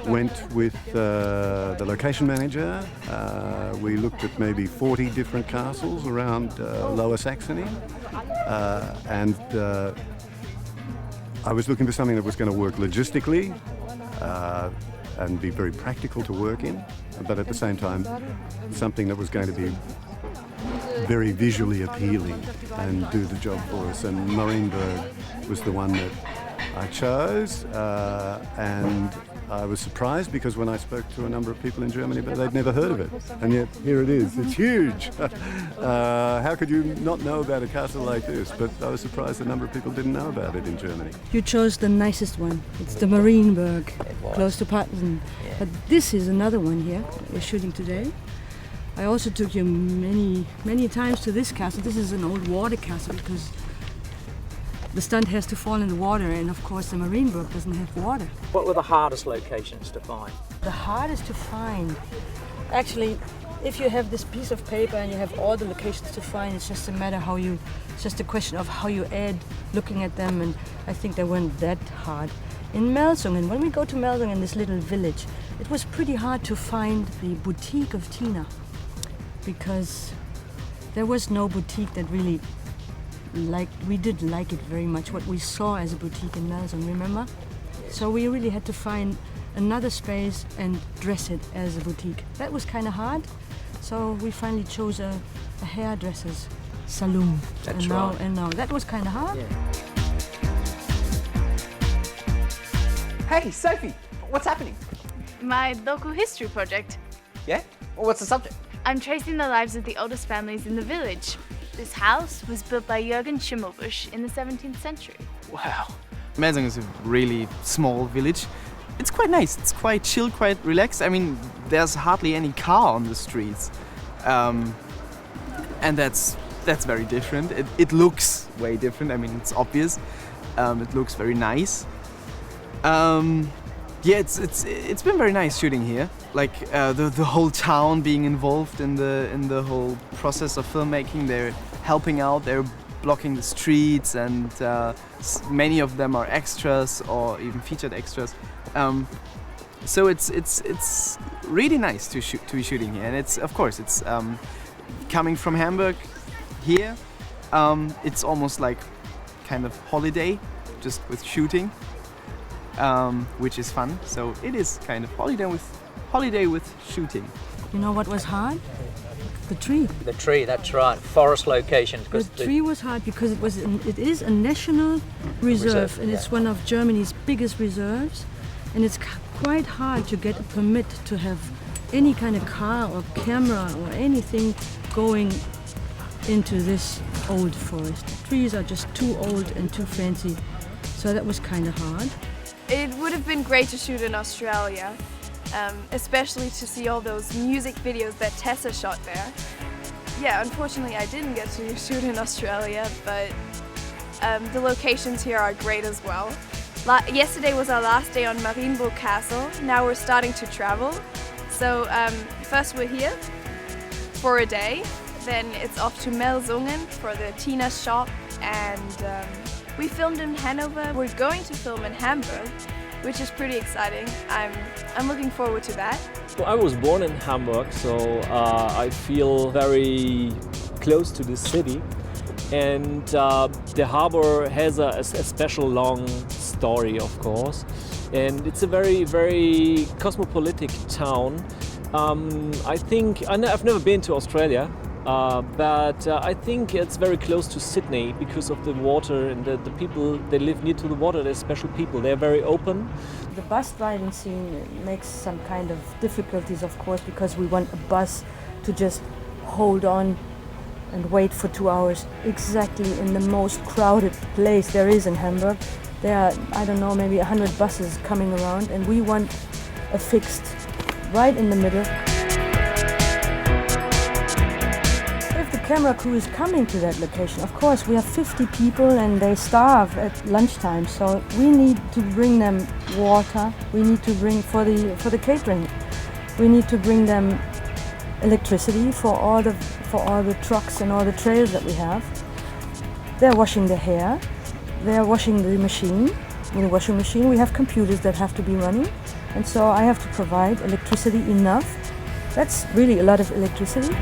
went with the location manager. We looked at maybe 40 different castles around Lower Saxony, and I was looking for something that was going to work logistically and be very practical to work in, but at the same time something that was going to be very visually appealing and do the job for us. And Marienburg was the one that I chose, and I was surprised because when I spoke to a number of people in Germany, but they'd never heard of it, and yet here it is. It's huge. How could you not know about a castle like this? But I was surprised a number of people didn't know about it in Germany. You chose the nicest one. It's the Marienburg, close to Patten. Yeah. But this is another one here we're shooting today. I also took you many times to this castle. This is an old water castle because the stunt has to fall in the water, and of course the Marienburg doesn't have water. What were the hardest locations to find? The hardest to find? Actually, if you have this piece of paper and you have all the locations to find, it's just a matter it's just a question of how you add looking at them, and I think they weren't that hard. In Melsungen, when we go to Melsungen, this little village, it was pretty hard to find the boutique of Tina, because there was no boutique that really we didn't like it very much, what we saw as a boutique in Melsungen, remember? So we really had to find another space and dress it as a boutique. That was kind of hard, so we finally chose a hairdresser's saloon. That's and right. Now that was kind of hard. Yeah. Hey, Sophie, what's happening? My local history project. Yeah? Well, what's the subject? I'm tracing the lives of the oldest families in the village. This house was built by Jürgen Schimmelbusch in the 17th century. Wow. Melsungen is a really small village. It's quite nice. It's quite chill, quite relaxed. I mean, there's hardly any car on the streets. And that's very different. It looks way different. I mean, it's obvious. It looks very nice. Yeah, it's been very nice shooting here. Like the whole town being involved in the whole process of filmmaking. They're helping out. They're blocking the streets, and many of them are extras or even featured extras. So it's really nice to be shooting here, and it's of course it's coming from Hamburg here. It's almost like kind of holiday, just with shooting. Which is fun. So it is kind of holiday with shooting. You know what was hard? The tree. The tree, that's right. Forest location. The tree was hard because it is a national reserve, and it's one of Germany's biggest reserves, and it's quite hard to get a permit to have any kind of car or camera or anything going into this old forest. Trees are just too old and too fancy, so that was kind of hard. It would have been great to shoot in Australia, especially to see all those music videos that Tessa shot there. Yeah, unfortunately I didn't get to shoot in Australia, but the locations here are great as well. Yesterday was our last day on Marienburg Castle. Now we're starting to travel. So first we're here for a day, then it's off to Melsungen for the Tina shop, and we filmed in Hanover. We're going to film in Hamburg, which is pretty exciting. I'm looking forward to that. Well, I was born in Hamburg, so I feel very close to this city. And the harbor has a special long story, of course. And it's a very, very cosmopolitan town. I think, I've never been to Australia, but I think it's very close to Sydney because of the water and the people, they live near to the water. They're special people. They're very open. The bus riding scene makes some kind of difficulties, of course, because we want a bus to just hold on and wait for 2 hours exactly in the most crowded place there is in Hamburg. There are, I don't know, maybe 100 buses coming around, and we want a fixed right in the middle. If the camera crew is coming to that location, of course, we have 50 people and they starve at lunchtime, so we need to bring them water, we need to bring for the catering, we need to bring them electricity for all the trucks and all the trails that we have. They're washing their hair, they're washing the machine. With the washing machine we have computers that have to be running. and so I have to provide electricity enough. That's really a lot of electricity.